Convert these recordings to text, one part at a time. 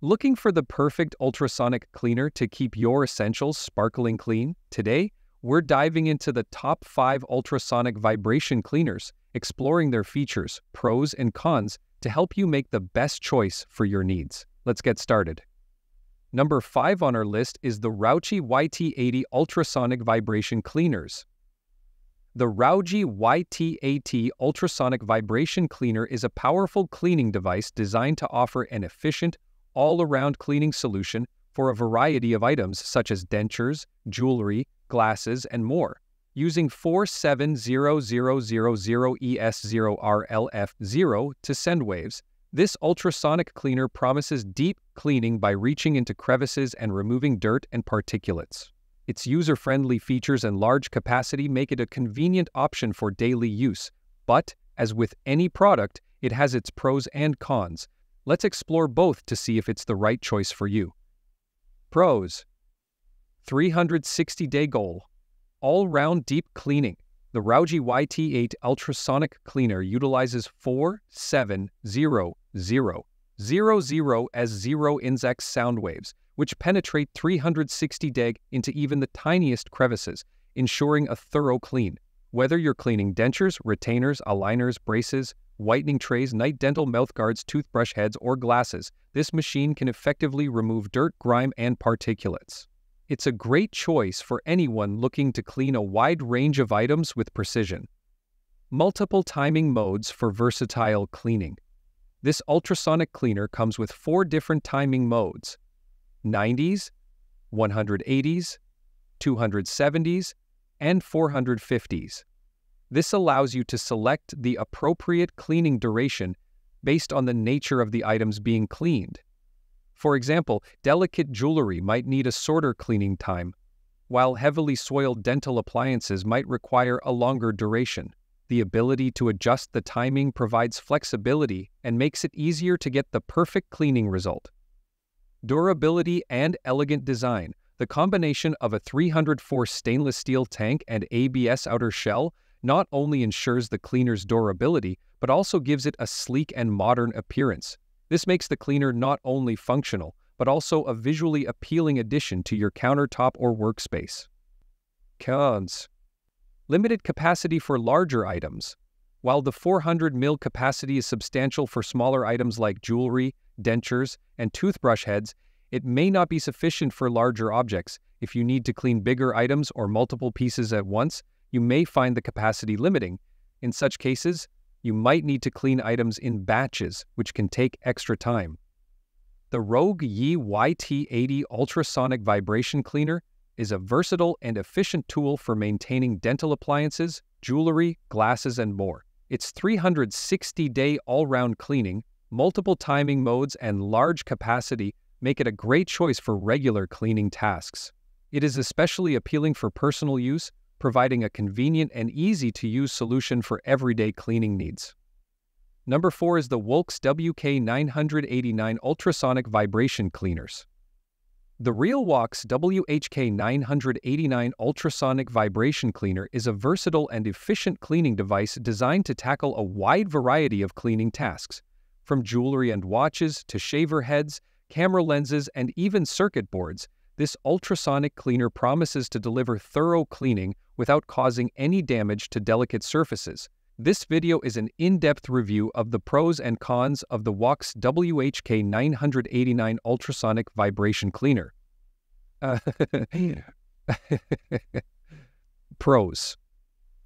Looking for the perfect ultrasonic cleaner to keep your essentials sparkling clean? Today, we're diving into the top 5 ultrasonic vibration cleaners, exploring their features, pros, and cons to help you make the best choice for your needs. Let's get started. Number 5 on our list is the Raugee YT-80 Ultrasonic Vibration Cleaners. The Raugee YT-80 Ultrasonic Vibration Cleaner is a powerful cleaning device designed to offer an efficient, all-around cleaning solution for a variety of items such as dentures, jewelry, glasses, and more. Using 47000ES0RLF0 to send waves, this ultrasonic cleaner promises deep cleaning by reaching into crevices and removing dirt and particulates. Its user-friendly features and large capacity make it a convenient option for daily use, but, as with any product, it has its pros and cons. Let's explore both to see if it's the right choice for you. Pros: 360-day goal. All-round deep cleaning. The Raugee YT-80 Ultrasonic Cleaner utilizes 47000 as zero index sound waves, which penetrate 360-day into even the tiniest crevices, ensuring a thorough clean. Whether you're cleaning dentures, retainers, aligners, braces, whitening trays, night dental mouthguards, toothbrush heads, or glasses, this machine can effectively remove dirt, grime, and particulates. It's a great choice for anyone looking to clean a wide range of items with precision. Multiple timing modes for versatile cleaning. This ultrasonic cleaner comes with 4 different timing modes: 90s, 180s, 270s, and 450s. This allows you to select the appropriate cleaning duration based on the nature of the items being cleaned. For example, delicate jewelry might need a shorter cleaning time, while heavily soiled dental appliances might require a longer duration. The ability to adjust the timing provides flexibility and makes it easier to get the perfect cleaning result. Durability and elegant design. The combination of a 304 stainless steel tank and ABS outer shell not only ensures the cleaner's durability, but also gives it a sleek and modern appearance. This makes the cleaner not only functional, but also a visually appealing addition to your countertop or workspace. Cons: limited capacity for larger items. While the 400 ml capacity is substantial for smaller items like jewelry, dentures, and toothbrush heads, it may not be sufficient for larger objects. If you need to clean bigger items or multiple pieces at once, you may find the capacity limiting. In such cases, you might need to clean items in batches, which can take extra time. The Raugee YT-80 Ultrasonic Vibration Cleaner is a versatile and efficient tool for maintaining dental appliances, jewelry, glasses, and more. Its 360-day all-round cleaning, multiple timing modes, and large capacity make it a great choice for regular cleaning tasks. It is especially appealing for personal use, providing a convenient and easy-to-use solution for everyday cleaning needs. Number 4 is the Wlks WK-989 Ultrasonic Vibration Cleaners. The Wlks WK-989 Ultrasonic Vibration Cleaner is a versatile and efficient cleaning device designed to tackle a wide variety of cleaning tasks, from jewelry and watches to shaver heads, camera lenses, and even circuit boards. This ultrasonic cleaner promises to deliver thorough cleaning without causing any damage to delicate surfaces. This video is an in-depth review of the pros and cons of the Wlks WK-989 Ultrasonic Vibration Cleaner. Pros: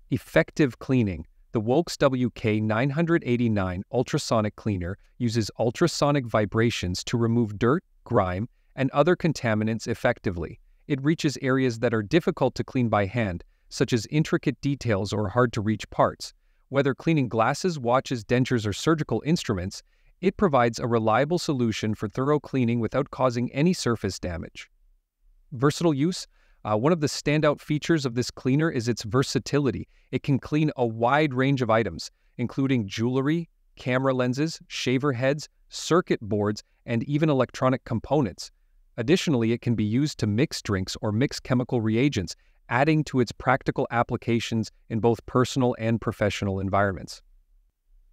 effective cleaning. The Wlks WK-989 Ultrasonic Cleaner uses ultrasonic vibrations to remove dirt, grime, and other contaminants effectively. It reaches areas that are difficult to clean by hand, such as intricate details or hard-to-reach parts. Whether cleaning glasses, watches, dentures, or surgical instruments, it provides a reliable solution for thorough cleaning without causing any surface damage. Versatile use. One of the standout features of this cleaner is its versatility. It can clean a wide range of items, including jewelry, camera lenses, shaver heads, circuit boards, and even electronic components. Additionally, it can be used to mix drinks or mix chemical reagents, adding to its practical applications in both personal and professional environments.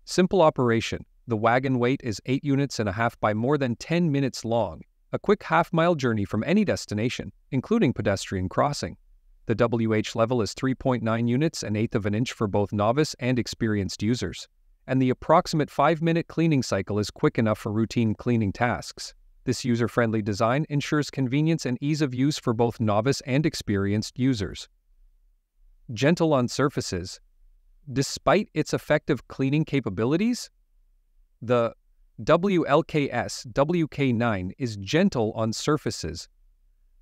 Simple operation. The wagon weight is 8.5 units by more than 10 minutes long, a quick half-mile journey from any destination, including pedestrian crossing. The WH level is 3.9 units, an eighth of an inch for both novice and experienced users. And the approximate 5-minute cleaning cycle is quick enough for routine cleaning tasks. This user-friendly design ensures convenience and ease of use for both novice and experienced users. Gentle on surfaces. Despite its effective cleaning capabilities, the Wlks WK-9 is gentle on surfaces.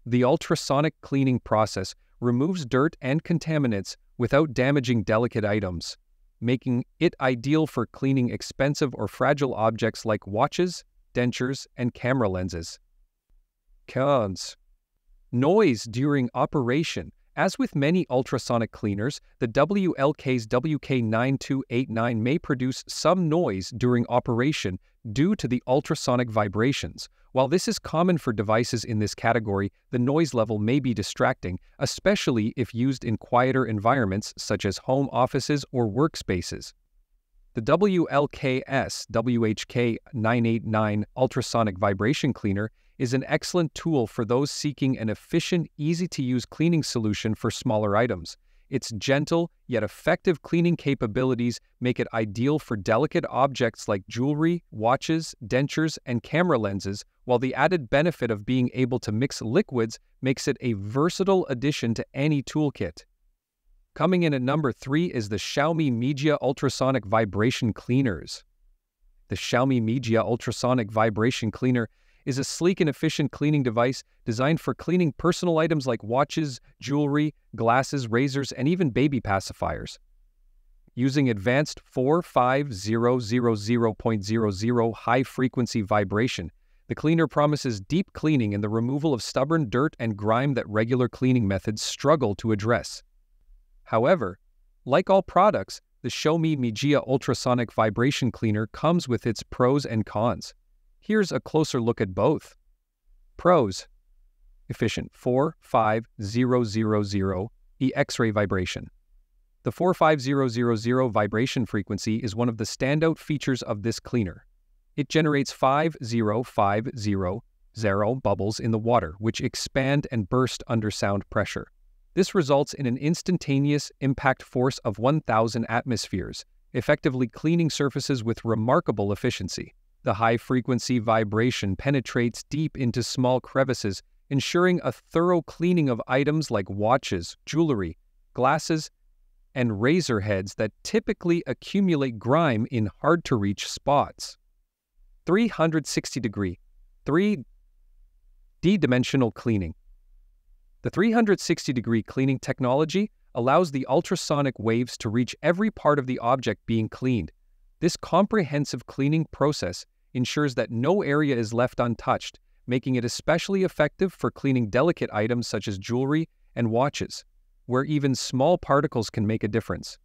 The ultrasonic cleaning process removes dirt and contaminants without damaging delicate items, making it ideal for cleaning expensive or fragile objects like watches, dentures, and camera lenses. Cons. Noise during operation. As with many ultrasonic cleaners, the Wlks WK-989 may produce some noise during operation due to the ultrasonic vibrations. While this is common for devices in this category, the noise level may be distracting, especially if used in quieter environments such as home offices or workspaces. The Wlks WK-989 ultrasonic vibration cleaner is an excellent tool for those seeking an efficient, easy-to-use cleaning solution for smaller items. Its gentle yet effective cleaning capabilities make it ideal for delicate objects like jewelry, watches, dentures, and camera lenses, while the added benefit of being able to mix liquids makes it a versatile addition to any toolkit. Coming in at number 3 is the Xiaomi Mijia Ultrasonic Vibration Cleaners. The Xiaomi Mijia Ultrasonic Vibration Cleaner is a sleek and efficient cleaning device designed for cleaning personal items like watches, jewelry, glasses, razors, and even baby pacifiers. Using advanced 45000.00 high-frequency vibration, the cleaner promises deep cleaning and the removal of stubborn dirt and grime that regular cleaning methods struggle to address. However, like all products, the Xiaomi Mijia Ultrasonic Vibration Cleaner comes with its pros and cons. Here's a closer look at both. Pros. Efficient 45000 X-ray vibration. The 45000 vibration frequency is one of the standout features of this cleaner. It generates 50500 bubbles in the water, which expand and burst under sound pressure. This results in an instantaneous impact force of 1,000 atmospheres, effectively cleaning surfaces with remarkable efficiency. The high-frequency vibration penetrates deep into small crevices, ensuring a thorough cleaning of items like watches, jewelry, glasses, and razor heads that typically accumulate grime in hard-to-reach spots. 360-degree, 3D-dimensional cleaning. The 360-degree cleaning technology allows the ultrasonic waves to reach every part of the object being cleaned. This comprehensive cleaning process ensures that no area is left untouched, making it especially effective for cleaning delicate items such as jewelry and watches, where even small particles can make a difference.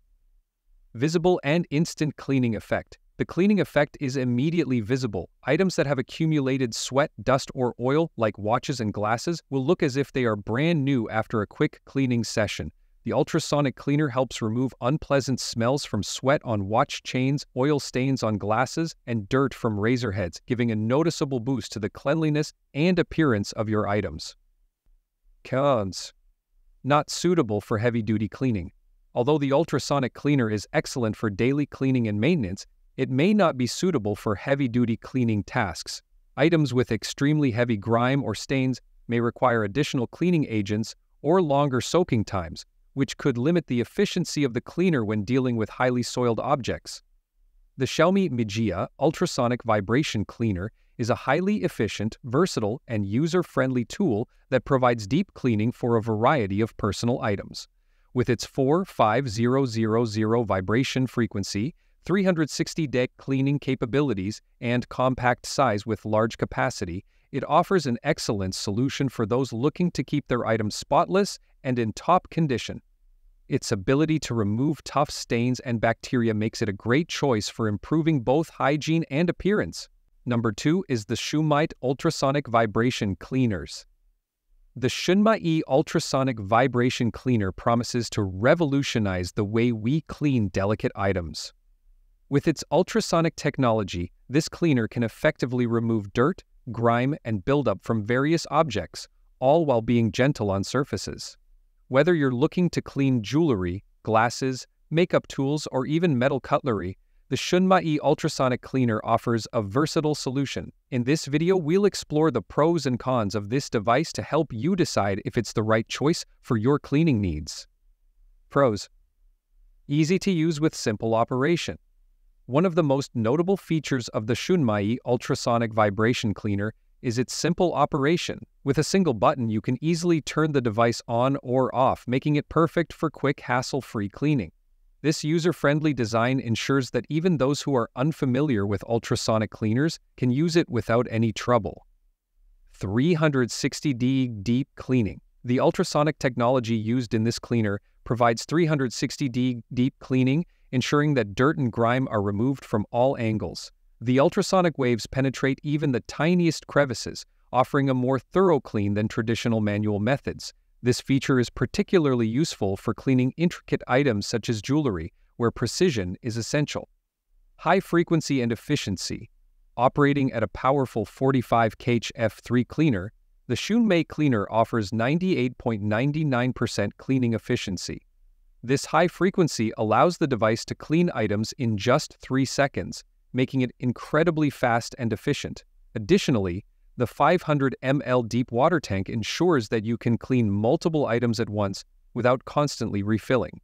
Visible and instant cleaning effect. The cleaning effect is immediately visible. Items that have accumulated sweat, dust, or oil, like watches and glasses, will look as if they are brand new after a quick cleaning session. The ultrasonic cleaner helps remove unpleasant smells from sweat on watch chains, oil stains on glasses, and dirt from razor heads, giving a noticeable boost to the cleanliness and appearance of your items. Cons. Not suitable for heavy-duty cleaning. Although the ultrasonic cleaner is excellent for daily cleaning and maintenance, it may not be suitable for heavy-duty cleaning tasks. Items with extremely heavy grime or stains may require additional cleaning agents or longer soaking times, which could limit the efficiency of the cleaner when dealing with highly soiled objects. The Xiaomi Mijia Ultrasonic Vibration Cleaner is a highly efficient, versatile, and user-friendly tool that provides deep cleaning for a variety of personal items. With its 45000 vibration frequency, 360-day cleaning capabilities, and compact size with large capacity, it offers an excellent solution for those looking to keep their items spotless and in top condition. Its ability to remove tough stains and bacteria makes it a great choice for improving both hygiene and appearance. Number 2 is the Shunmaii Ultrasonic Vibration Cleaners. The Shunmaii Ultrasonic Vibration Cleaner promises to revolutionize the way we clean delicate items. With its ultrasonic technology, this cleaner can effectively remove dirt, grime, and buildup from various objects, all while being gentle on surfaces. Whether you're looking to clean jewelry, glasses, makeup tools, or even metal cutlery, the Shunmaii ultrasonic cleaner offers a versatile solution. In this video, we'll explore the pros and cons of this device to help you decide if it's the right choice for your cleaning needs. Pros: easy to use with simple operation. One of the most notable features of the Shunmaii ultrasonic vibration cleaner is its simple operation. With a single button, you can easily turn the device on or off, making it perfect for quick, hassle-free cleaning. This user-friendly design ensures that even those who are unfamiliar with ultrasonic cleaners can use it without any trouble. 360-degree deep cleaning. The ultrasonic technology used in this cleaner provides 360-degree deep cleaning, ensuring that dirt and grime are removed from all angles. The ultrasonic waves penetrate even the tiniest crevices, offering a more thorough clean than traditional manual methods. This feature is particularly useful for cleaning intricate items such as jewelry, where precision is essential. High frequency and efficiency. Operating at a powerful 45 kHz F3 cleaner, the Shunmaii cleaner offers 98.99% cleaning efficiency. This high frequency allows the device to clean items in just 3 seconds, making it incredibly fast and efficient. Additionally, the 500 ml deep water tank ensures that you can clean multiple items at once without constantly refilling.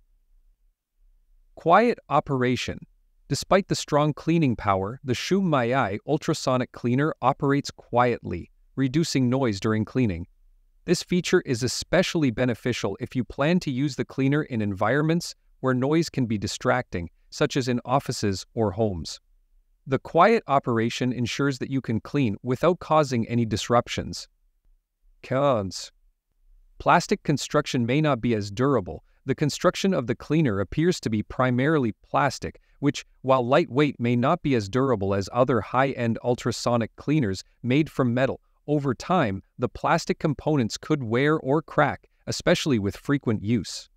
Quiet operation. Despite the strong cleaning power, the Shunmaii ultrasonic cleaner operates quietly, reducing noise during cleaning. This feature is especially beneficial if you plan to use the cleaner in environments where noise can be distracting, such as in offices or homes. The quiet operation ensures that you can clean without causing any disruptions. Cons. Plastic construction may not be as durable. The construction of the cleaner appears to be primarily plastic, which, while lightweight, may not be as durable as other high-end ultrasonic cleaners made from metal. Over time, the plastic components could wear or crack, especially with frequent use.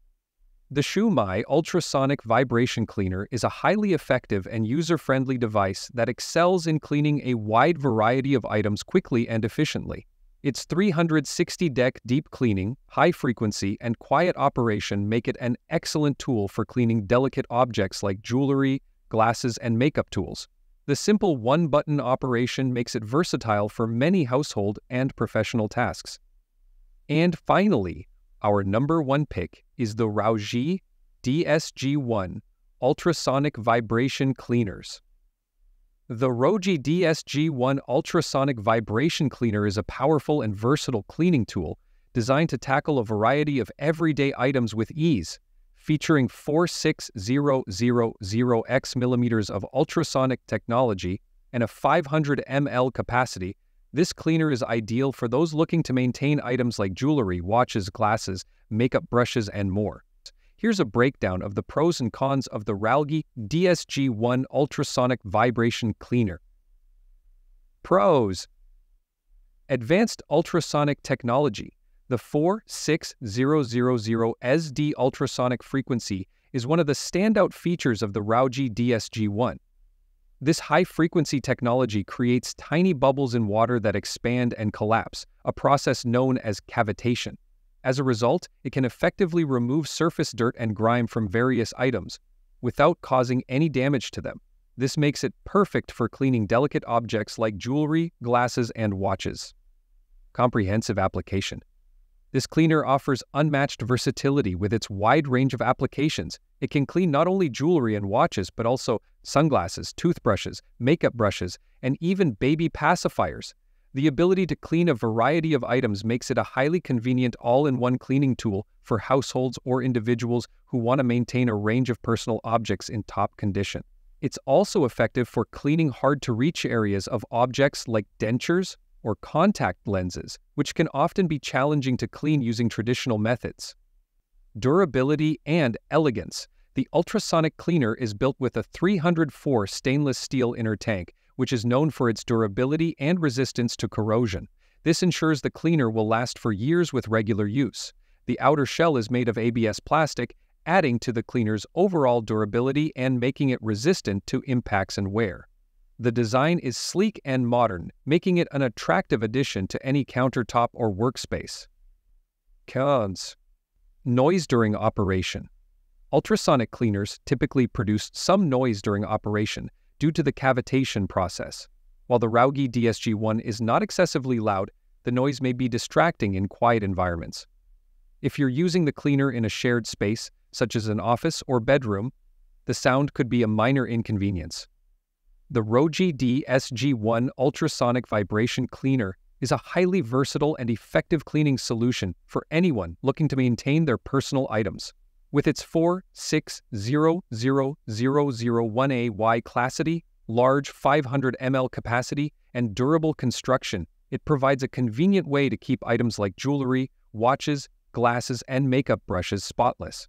The Shunmaii ultrasonic vibration cleaner is a highly effective and user-friendly device that excels in cleaning a wide variety of items quickly and efficiently. Its 360-degree deep cleaning, high frequency, and quiet operation make it an excellent tool for cleaning delicate objects like jewelry, glasses, and makeup tools. The simple one-button operation makes it versatile for many household and professional tasks. And finally, our number one pick is the Raugee DSG-001 Ultrasonic Vibration Cleaners. The Raugee DSG-001 Ultrasonic Vibration Cleaner is a powerful and versatile cleaning tool designed to tackle a variety of everyday items with ease. Featuring 46000 x-millimeters of ultrasonic technology and a 500 ml capacity, this cleaner is ideal for those looking to maintain items like jewelry, watches, glasses, makeup brushes, and more. Here's a breakdown of the pros and cons of the Raugee DSG-001 Ultrasonic Vibration Cleaner. Pros: advanced ultrasonic technology. The 46000 SD ultrasonic frequency is one of the standout features of the Raugee DSG-001. This high-frequency technology creates tiny bubbles in water that expand and collapse, a process known as cavitation. As a result, it can effectively remove surface dirt and grime from various items without causing any damage to them. This makes it perfect for cleaning delicate objects like jewelry, glasses, and watches. Comprehensive application. This cleaner offers unmatched versatility with its wide range of applications. It can clean not only jewelry and watches, but also sunglasses, toothbrushes, makeup brushes, and even baby pacifiers. The ability to clean a variety of items makes it a highly convenient all-in-one cleaning tool for households or individuals who want to maintain a range of personal objects in top condition. It's also effective for cleaning hard-to-reach areas of objects like dentures or contact lenses, which can often be challenging to clean using traditional methods. Durability and elegance. The ultrasonic cleaner is built with a 304 stainless steel inner tank, which is known for its durability and resistance to corrosion. This ensures the cleaner will last for years with regular use. The outer shell is made of ABS plastic, adding to the cleaner's overall durability and making it resistant to impacts and wear. The design is sleek and modern, making it an attractive addition to any countertop or workspace. Cons. Noise during operation. Ultrasonic cleaners typically produce some noise during operation due to the cavitation process. While the Raugee DSG-001 is not excessively loud, the noise may be distracting in quiet environments. If you're using the cleaner in a shared space, such as an office or bedroom, the sound could be a minor inconvenience. The Raugee DSG-001 Ultrasonic Vibration Cleaner is a highly versatile and effective cleaning solution for anyone looking to maintain their personal items. With its 4600001AY classity, large 500 ml capacity, and durable construction, it provides a convenient way to keep items like jewelry, watches, glasses, and makeup brushes spotless.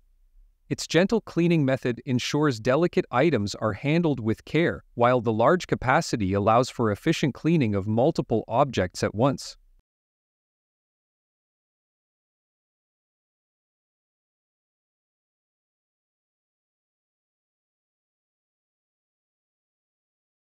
Its gentle cleaning method ensures delicate items are handled with care, while the large capacity allows for efficient cleaning of multiple objects at once.